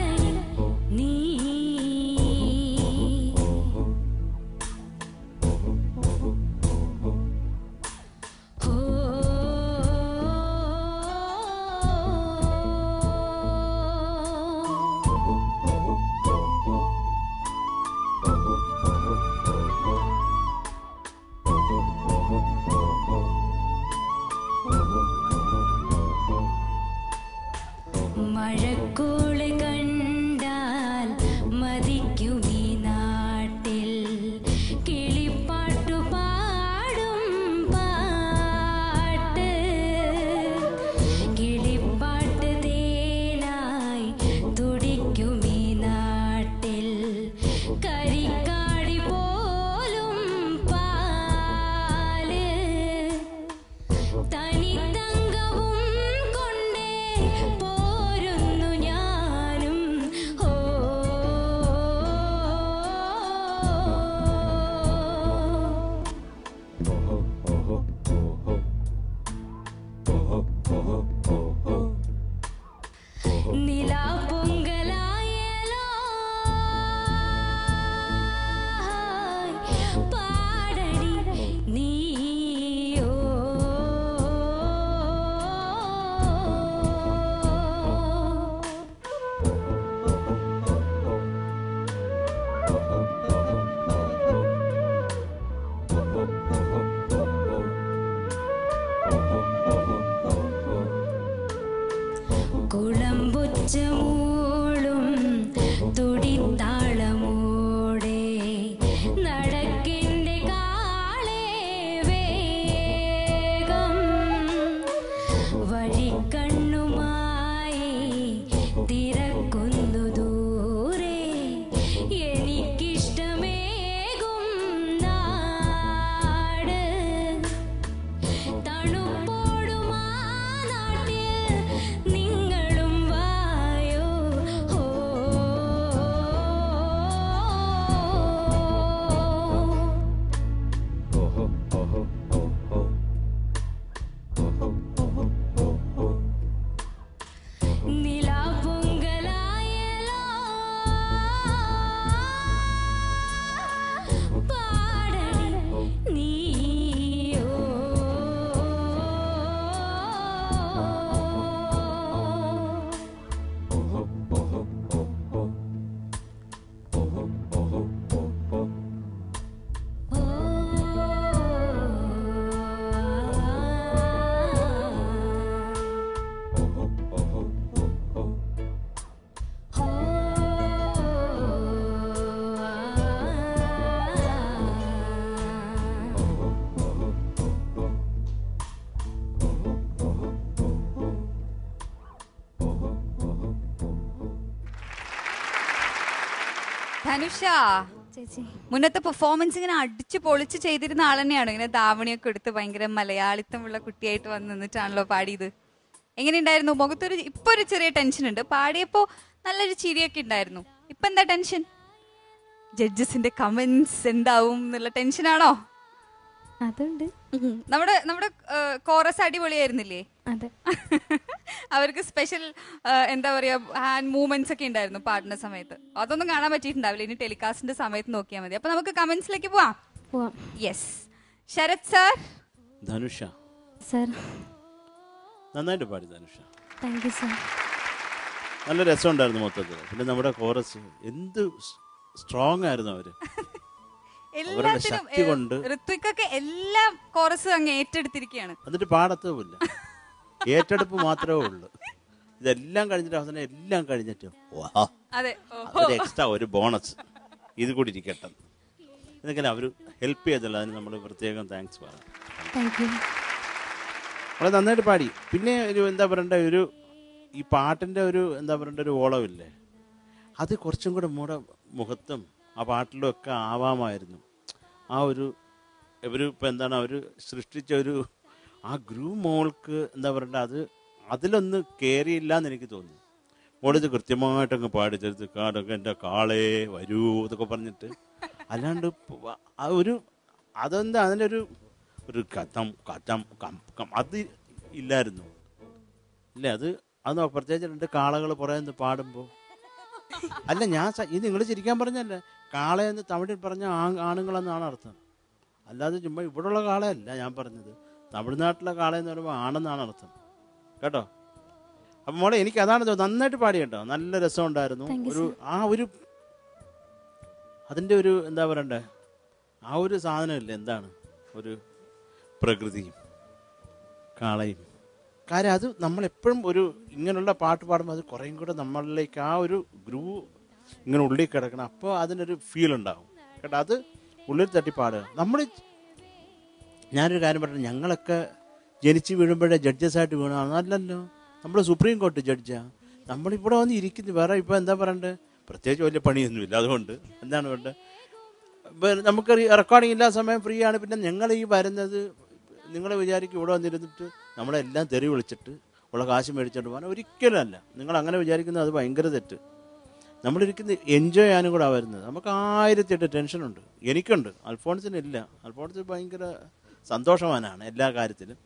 ധനുഷ ചേച്ചി മുന്നത്തെ പെർഫോമൻസ് ഇങ്ങനെ അടിച്ചു പൊളിച്ച് ചെയ്തിരുന്ന ആൾ തന്നെയാണോ? ഇങ്ങനെ ധാവണിയൊക്കെ എടുത്ത് ഭയങ്കര മലയാളിത്തമുള്ള കുട്ടിയായിട്ട് വന്ന് നിന്നിട്ടാണല്ലോ പാടിയത്. എങ്ങനെയുണ്ടായിരുന്നു? മുഖത്തൊരു ഇപ്പൊ ഒരു ചെറിയ ടെൻഷൻ ഉണ്ട്. പാടിയപ്പോ നല്ലൊരു ചിരിയൊക്കെ ഉണ്ടായിരുന്നു. ഇപ്പൊ എന്താ ടെൻഷൻ? ജഡ്ജസിന്റെ കമന്റ്സ് എന്താവും എന്നുള്ള ടെൻഷനാണോ? അതുണ്ട്. നമ്മുടെ കോറസ് അടിപൊളിയായിരുന്നില്ലേ? അതെ. അവർക്ക് സ്പെഷ്യൽ എന്താ പറയാ ഹാൻഡ് മൂവ്മെന്റ്സ് ഒക്കെ ഉണ്ടായിരുന്നു പാടുന്ന സമയത്ത്. അതൊന്നും കാണാൻ പറ്റിയിട്ടുണ്ടാവില്ല. ഇനി ടെലികാസ്റ്റിന്റെ സമയത്ത് നോക്കിയാൽ മതി. അപ്പൊ നമുക്ക് കമന്റ്സിലേക്ക് പോവാം. Yes, Sharath sir. Dhanusha sir നന്നായിട്ട് പാടി ധനുഷ. Thank you sir. നല്ല രസമുണ്ടായിരുന്നു മൊത്തത്തിൽ. പിന്നെ നമ്മുടെ കോറസ് എന്ത് സ്ട്രോങ് ആയിരുന്നു അവര്. അവരുടെ ശക്തി കൊണ്ട് ഋത്വിക്കൊക്കെ എല്ലാം കോറസ് അങ്ങ് ഏറ്റെടുത്തിരിക്കുകയാണ്. എന്നിട്ട് പാടത്തുമില്ല, ഏറ്റെടുപ്പ് മാത്രമേ ഉള്ളൂ. ഇതെല്ലാം കഴിഞ്ഞിട്ട് അവസാനം എല്ലാം കഴിഞ്ഞിട്ട് അതൊരു എക്സ്ട്രാ ഒരു ബോണസ് ഇത് കൂടി ഇരിക്കട്ടെ എന്നൊക്കെ അവർ ഹെൽപ്പ് ചെയ്തല്ലോ. അതിന് നമ്മൾ പ്രത്യേകം താങ്ക്സ് പറയാം. വളരെ നന്നായിട്ട് പാടി. പിന്നെ ഒരു എന്താ പറയണ്ട, ഒരു ഈ പാട്ടിൻ്റെ ഒരു എന്താ പറയണ്ട ഒരു ഓളമില്ലേ, അത് കുറച്ചും കൂടെ നമ്മുടെ മുഖത്തും ആ പാട്ടിലും ഒക്കെ ആവാമായിരുന്നു. ആ ഒരു ഇപ്പം എന്താണ് അവർ സൃഷ്ടിച്ച ഒരു ആ ഗ്രൂവ് മോൾക്ക് എന്താ പറയണ്ട, അത് അതിലൊന്ന് കയറിയില്ല എന്ന് എനിക്ക് തോന്നി. മോളിത് കൃത്യമായിട്ടങ്ങ് പാടിച്ചെടുത്ത് കാടൊക്കെ എൻ്റെ കാളേ വരൂ എന്നൊക്കെ പറഞ്ഞിട്ട്, അല്ലാണ്ട് ആ ഒരു അതെന്താ അതിൻ്റെ ഒരു കഥം കഥം അത് ഇല്ലായിരുന്നു ഇല്ലേ? അത് പ്രത്യേകിച്ച് രണ്ട് കാളകൾ പുറകെ പാടുമ്പോൾ അല്ല ഞാൻ ഇത് നിങ്ങൾ ചിരിക്കാൻ പറഞ്ഞല്ലേ, കാളയെന്ന് തമിഴിൽ പറഞ്ഞ ആണുങ്ങളെന്നാണ് അർത്ഥം. അല്ലാതെ ചുമ്മാ ഇവിടെയുള്ള കാളയല്ല ഞാൻ പറഞ്ഞത്. തമിഴ്നാട്ടിലെ കാളയെന്ന് പറയുമ്പോൾ ആണെന്നാണ് അർത്ഥം കേട്ടോ. അപ്പം മോളെ എനിക്ക് അതാണ് നന്നായിട്ട് പാടി കേട്ടോ. നല്ല രസമുണ്ടായിരുന്നു. ഒരു അതിൻ്റെ ഒരു എന്താ പറയണ്ടേ, ആ ഒരു സാധനമില്ലേ, എന്താണ് ഒരു പ്രകൃതിയും കാളയും. കാര്യം അത് നമ്മളെപ്പോഴും ഒരു ഇങ്ങനെയുള്ള പാട്ട് പാടുമ്പോൾ അത് കുറേയും കൂടെ നമ്മളിലേക്ക് ആ ഒരു ഗ്രൂവ് ഇങ്ങനെ ഉള്ളിൽ കിടക്കണം. അപ്പോൾ അതിനൊരു ഫീൽ ഉണ്ടാവും കേട്ടോ. അത് ഉള്ളിൽ തട്ടി പാടുക. ഞാനൊരു കാര്യം പറഞ്ഞു, ഞങ്ങളൊക്കെ ജനിച്ച് വീഴുമ്പോഴേ ജഡ്ജസായിട്ട് വീണാണ്. അല്ലല്ലോ, നമ്മൾ സുപ്രീം കോടതി ജഡ്ജാണ്. നമ്മളിവിടെ വന്ന് ഇരിക്കുന്നു. വേറെ ഇപ്പോൾ എന്താ പറയണ്ടേ, പ്രത്യേകിച്ച് വലിയ പണിയൊന്നുമില്ല. അതുകൊണ്ട് എന്താണ് വേണ്ടത്, നമുക്ക് റെക്കോർഡിംഗ് ഇല്ലാത്ത സമയം ഫ്രീ ആണ്. പിന്നെ ഞങ്ങൾ ഈ വരുന്നത് നിങ്ങൾ വിചാരിക്കും ഇവിടെ വന്നിരുന്നിട്ട് നമ്മളെല്ലാം തെറി വിളിച്ചിട്ട് ഉള്ള കാശ് മേടിച്ചിട്ട് പോകാൻ ഒരിക്കലും അല്ല. നിങ്ങൾ അങ്ങനെ വിചാരിക്കുന്നത് അത് ഭയങ്കര തെറ്റ്. നമ്മളിരിക്കുന്നത് എൻജോയ് ചെയ്യാനും കൂടെ വരുന്നത്. നമുക്ക് 1008 ടെൻഷനുണ്ട്. എനിക്കുണ്ട്, അൽഫോൺസിനില്ല. അൽഫോൺസ് ഭയങ്കര സന്തോഷവാനാണ് എല്ലാ കാര്യത്തിലും.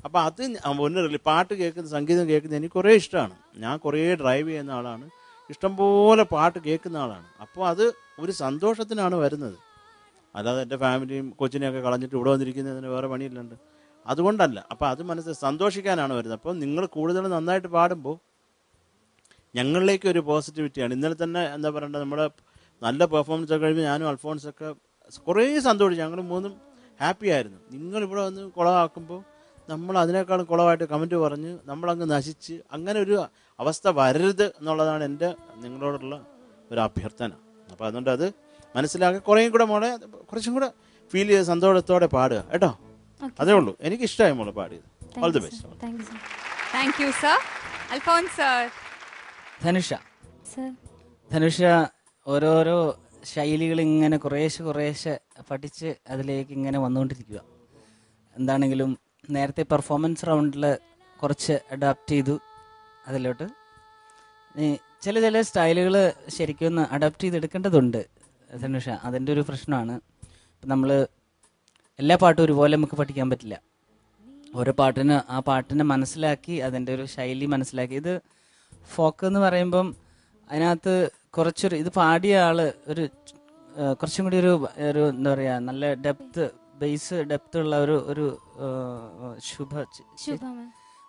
അപ്പോൾ അത് ഒന്നില്ല, പാട്ട് കേൾക്കുന്ന സംഗീതം കേൾക്കുന്നത് എനിക്ക് കുറേ ഇഷ്ടമാണ്. ഞാൻ കുറേ ഡ്രൈവ് ചെയ്യുന്ന ആളാണ്, ഇഷ്ടംപോലെ പാട്ട് കേൾക്കുന്ന ആളാണ്. അപ്പോൾ അത് ഒരു സന്തോഷത്തിനാണ് വരുന്നത്. അല്ലാതെ എൻ്റെ ഫാമിലിയും കൊച്ചിനെയൊക്കെ കളഞ്ഞിട്ട് ഇവിടെ വന്നിരിക്കുന്നതിന് വേറെ പണിയില്ലുണ്ട്, അതുകൊണ്ടല്ല. അപ്പോൾ അത് മനസ്സിൽ സന്തോഷിക്കാനാണ് വരുന്നത്. അപ്പോൾ നിങ്ങൾ കൂടുതൽ നന്നായിട്ട് പാടുമ്പോൾ ഞങ്ങളിലേക്ക് ഒരു പോസിറ്റിവിറ്റിയാണ്. ഇന്നലെ തന്നെ എന്താ പറയണ്ടത്, നമ്മുടെ നല്ല പെർഫോമൻസ് ഒക്കെ കഴിയുമ്പോൾ ഞാനും അൽഫോൺസൊക്കെ കുറേ സന്തോഷിച്ചു. ഞങ്ങൾ മൂന്നും ഹാപ്പി ആയിരുന്നു. നിങ്ങളിവിടെ വന്ന് കുളമാക്കുമ്പോൾ നമ്മൾ അതിനേക്കാളും കുളമായിട്ട് കമൻറ്റ് പറഞ്ഞ് നമ്മളങ്ങ് നശിച്ച് അങ്ങനെ ഒരു അവസ്ഥ വരരുത് എന്നുള്ളതാണ് എൻ്റെ നിങ്ങളോടുള്ള ഒരു അഭ്യർത്ഥന. അപ്പോൾ അതുകൊണ്ട് അത് മനസ്സിലാക്കി കുറേയും കൂടെ മോളെ കുറച്ചും കൂടെ ഫീൽ ചെയ്ത് സന്തോഷത്തോടെ പാടുക കേട്ടോ. അതേ ഉള്ളൂ, എനിക്ക് ഇഷ്ടമായി മോളെ പാടിയത്. All the best. Thank you sir. Alphons sir. Dhanusha ഓരോരോ ശൈലികൾ ഇങ്ങനെ കുറേശ്ശെ പഠിച്ച് അതിലേക്ക് ഇങ്ങനെ വന്നുകൊണ്ടിരിക്കുക. എന്താണെങ്കിലും നേരത്തെ പെർഫോമൻസ് റൗണ്ടിൽ കുറച്ച് അഡാപ്റ്റ് ചെയ്തു അതിലോട്ട്. ചില സ്റ്റൈലുകൾ ശരിക്കും ഒന്ന് അഡാപ്റ്റ് ചെയ്തെടുക്കേണ്ടതുണ്ട് ധനുഷ. അതിൻ്റെ ഒരു പ്രശ്നമാണ്. ഇപ്പം നമ്മൾ എല്ലാ പാട്ടും ഒരുപോലെ നമുക്ക് പഠിക്കാൻ പറ്റില്ല. ഓരോ പാട്ടിന് ആ പാട്ടിനെ മനസ്സിലാക്കി അതിൻ്റെ ഒരു ശൈലി മനസ്സിലാക്കി. ഇത് ഫോക്ക് എന്ന് പറയുമ്പം അതിനകത്ത് കുറച്ചൊരു ഇത് പാടിയ ആള് ഒരു കുറച്ചും കൂടി ഒരു എന്താ പറയുക നല്ല ബേസ് ഡെപ്ത് ഉള്ള ഒരു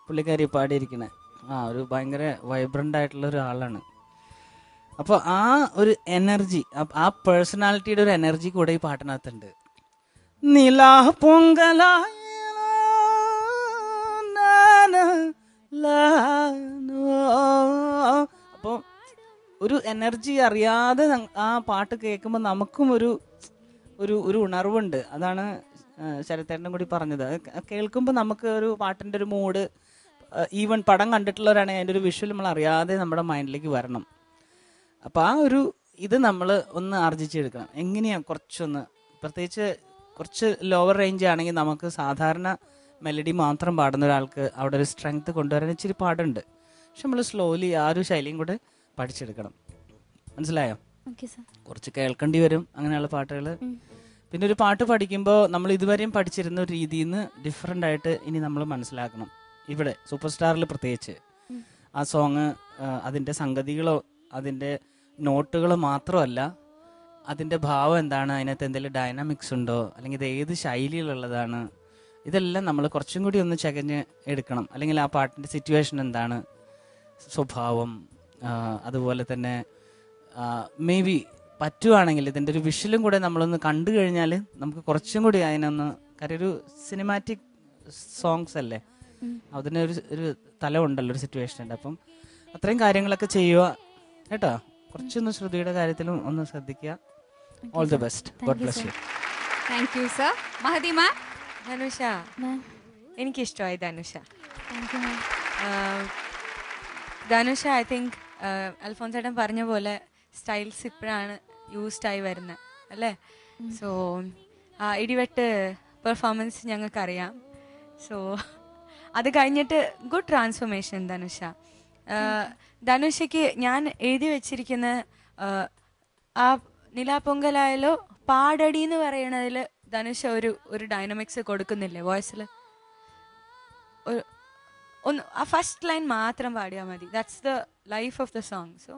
പുള്ളിക്കാരി പാടിയിരിക്കണേ. ഒരു ഭയങ്കര വൈബ്രൻ്റ് ആയിട്ടുള്ള ഒരു ആളാണ്. അപ്പോൾ ആ ഒരു എനർജി, ആ പേഴ്സണാലിറ്റിയുടെ ഒരു എനർജി കൂടെ ഈ പാട്ടിനകത്തുണ്ട്. നിലാ പൊങ്കലായ അപ്പോൾ ഒരു എനർജി അറിയാതെ ആ പാട്ട് കേൾക്കുമ്പോൾ നമുക്കും ഒരു ഉണർവുണ്ട്. അതാണ് ശരത്തേട്ടനും കൂടി പറഞ്ഞത്. കേൾക്കുമ്പോൾ നമുക്ക് ഒരു പാട്ടിൻ്റെ ഒരു മൂഡ്, ഈവൻ പടം കണ്ടിട്ടുള്ളവരാണെങ്കിൽ അതിൻ്റെ ഒരു വിഷ്വൽ നമ്മൾ അറിയാതെ നമ്മുടെ മൈൻഡിലേക്ക് വരണം. അപ്പോൾ ആ ഒരു ഇത് നമ്മൾ ഒന്ന് ആർജിച്ചെടുക്കണം. എങ്ങനെയാണ് കുറച്ചൊന്ന്, പ്രത്യേകിച്ച് കുറച്ച് ലോവർ റേഞ്ച് ആണെങ്കിൽ നമുക്ക് സാധാരണ മെലഡി മാത്രം പാടുന്ന ഒരാൾക്ക് അവിടെ ഒരു സ്ട്രെങ്ത് കൊണ്ടുവരാൻ ഇച്ചിരി പാടുണ്ട്. പക്ഷെ നമ്മൾ സ്ലോലി ആ ഒരു ശൈലിയും കൂടെ പഠിച്ചെടുക്കണം. മനസ്സിലായോ? കുറച്ച് കേൾക്കേണ്ടി വരും അങ്ങനെയുള്ള പാട്ടുകൾ. പിന്നെ ഒരു പാട്ട് പഠിക്കുമ്പോൾ നമ്മൾ ഇതുവരെയും പഠിച്ചിരുന്ന ഒരു രീതിയിൽ നിന്ന് ഡിഫറെൻ്റ് ആയിട്ട് ഇനി നമ്മൾ മനസ്സിലാക്കണം. ഇവിടെ സൂപ്പർ സ്റ്റാറിൽ പ്രത്യേകിച്ച് ആ സോങ് അതിൻ്റെ സംഗതികളോ അതിൻ്റെ നോട്ടുകളോ മാത്രമല്ല, അതിൻ്റെ ഭാവം എന്താണ്, അതിനകത്ത് എന്തെങ്കിലും ഡൈനാമിക്സ് ഉണ്ടോ, അല്ലെങ്കിൽ ഇത് ഏത് ശൈലിയിലുള്ളതാണ്, ഇതെല്ലാം നമ്മൾ കുറച്ചും കൂടി ഒന്ന് ചകഞ്ഞ് എടുക്കണം. അല്ലെങ്കിൽ ആ പാട്ടിൻ്റെ സിറ്റുവേഷൻ എന്താണ്, സ്വഭാവം, അതുപോലെ തന്നെ മേ ബി പറ്റുവാണെങ്കിൽ ഇതിൻ്റെ ഒരു വിഷ്വലും കൂടെ നമ്മളൊന്ന് കണ്ടു കഴിഞ്ഞാൽ നമുക്ക് കുറച്ചും കൂടി അതിനൊന്ന്, കാര്യം ഒരു സിനിമാറ്റിക് സോങ്സ് അല്ലേ, അതിനൊരു ഒരു തലമുണ്ടല്ലോ, ഒരു സിറ്റുവേഷൻ ഉണ്ട്. അപ്പം അത്രയും കാര്യങ്ങളൊക്കെ ചെയ്യുക കേട്ടോ. കുറച്ചൊന്ന് ശ്രുതിയുടെ കാര്യത്തിലും ഒന്ന് ശ്രദ്ധിക്കുക. All the best. God bless you. Thank you sir. Mahadi ma'am. Dhanusha, എനിക്കിഷ്ടമായി ധനുഷ. ധനുഷ ഐ തിങ്ക് അൽഫോൻസേട്ടൻ പറഞ്ഞ പോലെ സ്റ്റൈൽസ് ഇപ്പോഴാണ് യൂസ്ഡ് ആയി വരുന്നത് അല്ലേ. സോ ഇടിവെട്ട് പെർഫോമൻസ് ഞങ്ങൾക്കറിയാം. സോ അത് കഴിഞ്ഞിട്ട് ഗുഡ് ട്രാൻസ്ഫോർമേഷൻ ധനുഷ. ധനുഷയ്ക്ക് ഞാൻ എഴുതി വെച്ചിരിക്കുന്ന ആ നിലാപ്പൊങ്കലായാലോ പാടടി എന്ന് പറയണതിൽ ധനുഷ ഒരു ഡൈനാമിക്സ് കൊടുക്കുന്നില്ലേ വോയിസിൽ? ഒന്ന് ആ ഫസ്റ്റ് ലൈൻ മാത്രം പാടിയാൽ മതി. That's the life of the song. So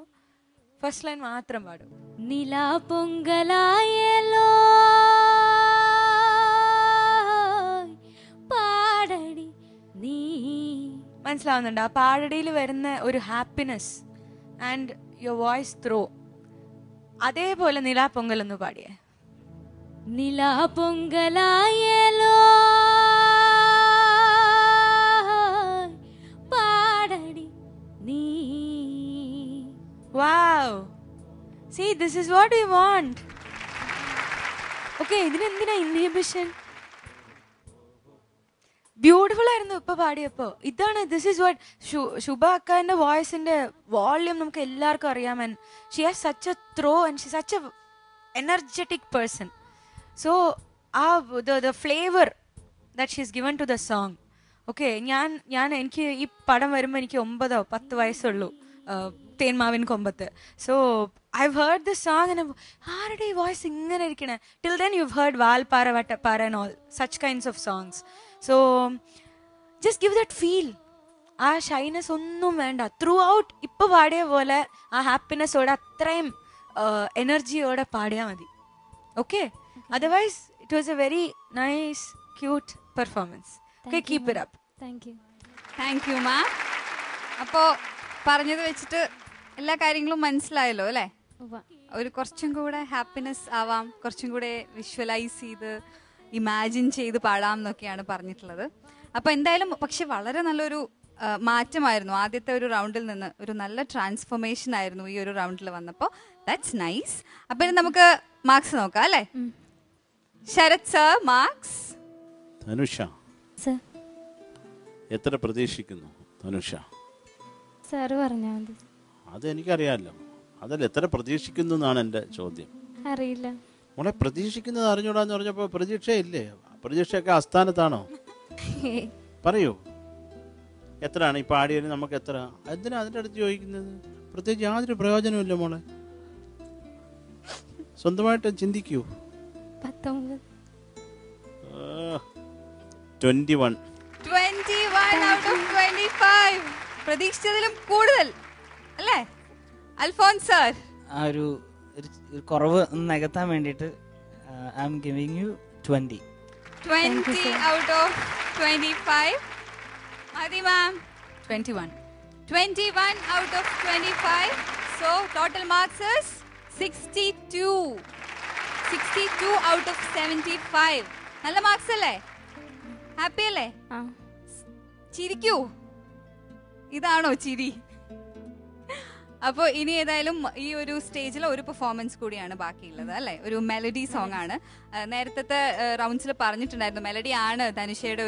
first line മാത്രം പാടും. നിലാപ്പൊങ്കലായാലോ പാടടി നീ. മനസ്സിലാവുന്നുണ്ട് ആ പാടടിയിൽ വരുന്ന ഒരു happiness and your voice throw. അതേപോലെ നിലാപ്പൊങ്കൽ എന്ന് പാടിയേ. നിലാപ്പൊങ്കലായാലോ പാടടി നീ. Wow. See, this is what we want. Okay, ഇതിനെന്തിനാ ഇൻഹിബിഷൻ? ബ്യൂട്ടിഫുൾ ആയിരുന്നു ഇപ്പൊ പാടിയപ്പോ. ഇതാണ് ദിസ് ഈസ് വാട്ട് ശുഭ അക്കാന്റെ വോയിസിന്റെ വോള്യൂം നമുക്ക് എല്ലാവർക്കും അറിയാം. And she has such a throw and she such a energetic person. So ah the flavour that she is given to the song. Okay, ഞാൻ എനിക്ക് ഈ പടം വരുമ്പോൾ എനിക്ക് 9-10 വയസ്സുള്ളൂ, Thenmavin Kombath. So I've heard this song and ആരുടെ ഈ വോയിസ് ഇങ്ങനെ ഇരിക്കണേ. Till then you've heard Valparai Vattappara and all such kinds of songs. So just give that feel. ആ ഷൈനസ് ഒന്നും വേണ്ട. ത്രൂ ഔട്ട് ഇപ്പൊ പാടിയ പോലെ ആ ഹാപ്പിനെസ്സോടെ അത്രയും എനർജിയോടെ പാടിയാൽ മതി. Okay, otherwise it was A very nice cute performance. Okay, keep it up. Thank you ma'am. അപ്പോൾ പറഞ്ഞത് വെച്ചിട്ട് എല്ലാ കാര്യങ്ങളും മനസ്സിലായല്ലോ അല്ലേ? ഒരു കുറച്ചും കൂടെ ഹാപ്പിനെസ് ആവാം, കുറച്ചും കൂടെ വിഷ്വലൈസ് ചെയ്ത് ഇമാജിൻ ചെയ്ത് പാടാം എന്നൊക്കെയാണ് പറഞ്ഞിട്ടുള്ളത്. അപ്പോൾ എന്തായാലും പക്ഷെ വളരെ നല്ലൊരു മാറ്റമായിരുന്നു ആദ്യത്തെ ഒരു റൗണ്ടിൽ നിന്ന്. ഒരു നല്ല ട്രാൻസ്ഫോർമേഷൻ ആയിരുന്നു ഈ ഒരു റൗണ്ടിൽ വന്നപ്പോൾ. That's nice. അപ്പോൾ ഇനി നമുക്ക് മാർക്സ് നോക്കാം അല്ലേ? Sharath sir, marks. ധനുഷ എത്ര പ്രതീക്ഷിക്കുന്നു? ധനുഷ സാറ് പറഞ്ഞാൽ മതി. അതെനിക്കറിയാമല്ലോ. അതല്ല, എത്ര പ്രതീക്ഷിക്കുന്നു എന്നാണ് എൻ്റെ ചോദ്യം. അറിയില്ല മോളെ. പ്രതീക്ഷിക്കുന്നത് അറിഞ്ഞൂടാന്ന് പറഞ്ഞപ്പോൾ പ്രതീക്ഷയില്ലേ? പ്രതീക്ഷയൊക്കെ അസ്ഥാനത്താണോ? പറയൂ, എത്രയാണ് ഈ പാടിയതിന്? നമുക്ക് എത്ര? എന്തിനാ അതിൻ്റെ അടുത്ത് ചോദിക്കുന്നത്? പ്രത്യേകിച്ച് യാതൊരു പ്രയോജനമില്ല മോളെ. സ്വന്തമായിട്ട് ചിന്തിക്കൂ. 21 out of 25. പ്രതീക്ഷിച്ചതിലും കൂടുതൽ അല്ലേ അൽഫോൻസ് സർ? ആ ഒരു കുറവ് നികത്താൻ വേണ്ടിയിട്ട് I am giving you 20 out of 25. Madhi ma'am? 21 out of 25. So total marks is 62 out of 75. നല്ല മാർക്സ് അല്ലേ? ഹാപ്പി അല്ലേ? ചിരിക്കൂ. ഇതാണോ ചിരി? അപ്പോൾ ഇനി ഏതായാലും ഈ ഒരു സ്റ്റേജിൽ ഒരു പെർഫോമൻസ് കൂടിയാണ് ബാക്കിയുള്ളത് അല്ലേ? ഒരു മെലഡി സോങ് ആണ്. നേരത്തെ റൗണ്ട്സിൽ പറഞ്ഞിട്ടുണ്ടായിരുന്നു മെലഡി ആണ് ധനുഷയുടെ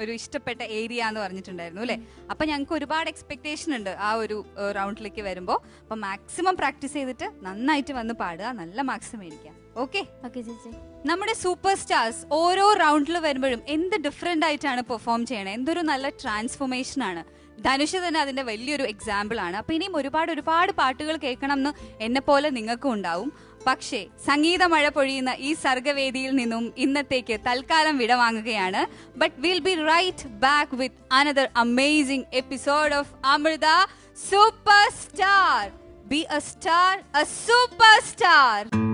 ഒരു ഇഷ്ടപ്പെട്ട ഏരിയ എന്ന് പറഞ്ഞിട്ടുണ്ടായിരുന്നു അല്ലേ? അപ്പൊ ഞങ്ങൾക്ക് ഒരുപാട് എക്സ്പെക്ടേഷൻ ഉണ്ട് ആ ഒരു റൗണ്ടിലേക്ക് വരുമ്പോൾ. അപ്പൊ മാക്സിമം പ്രാക്ടീസ് ചെയ്തിട്ട് നന്നായിട്ട് വന്ന് പാടുക, നല്ല മാർക്സ് മേടിക്കാം. ഓക്കെ ചേച്ചി. നമ്മുടെ സൂപ്പർ സ്റ്റാർസ് ഓരോ റൗണ്ടിൽ വരുമ്പോഴും എന്ത് ഡിഫറെന്റ് ആയിട്ടാണ് പെർഫോം ചെയ്യണത്, എന്തൊരു നല്ല ട്രാൻസ്ഫോർമേഷൻ ആണ്. ധനുഷ് തന്നെ അതിന്റെ വലിയൊരു എക്സാമ്പിൾ ആണ്. അപ്പൊ ഇനിയും ഒരുപാട് പാട്ടുകൾ കേൾക്കണം എന്ന് എന്നെ പോലെ നിങ്ങൾക്കും ഉണ്ടാവും. പക്ഷേ സംഗീത മഴ പൊഴിയുന്ന ഈ സർഗവേദിയിൽ നിന്നും ഇന്നത്തേക്ക് തൽക്കാലം വിടവാങ്ങുകയാണ്. But will be right back with another amazing episode of Amrita super star. Be a star, a super star.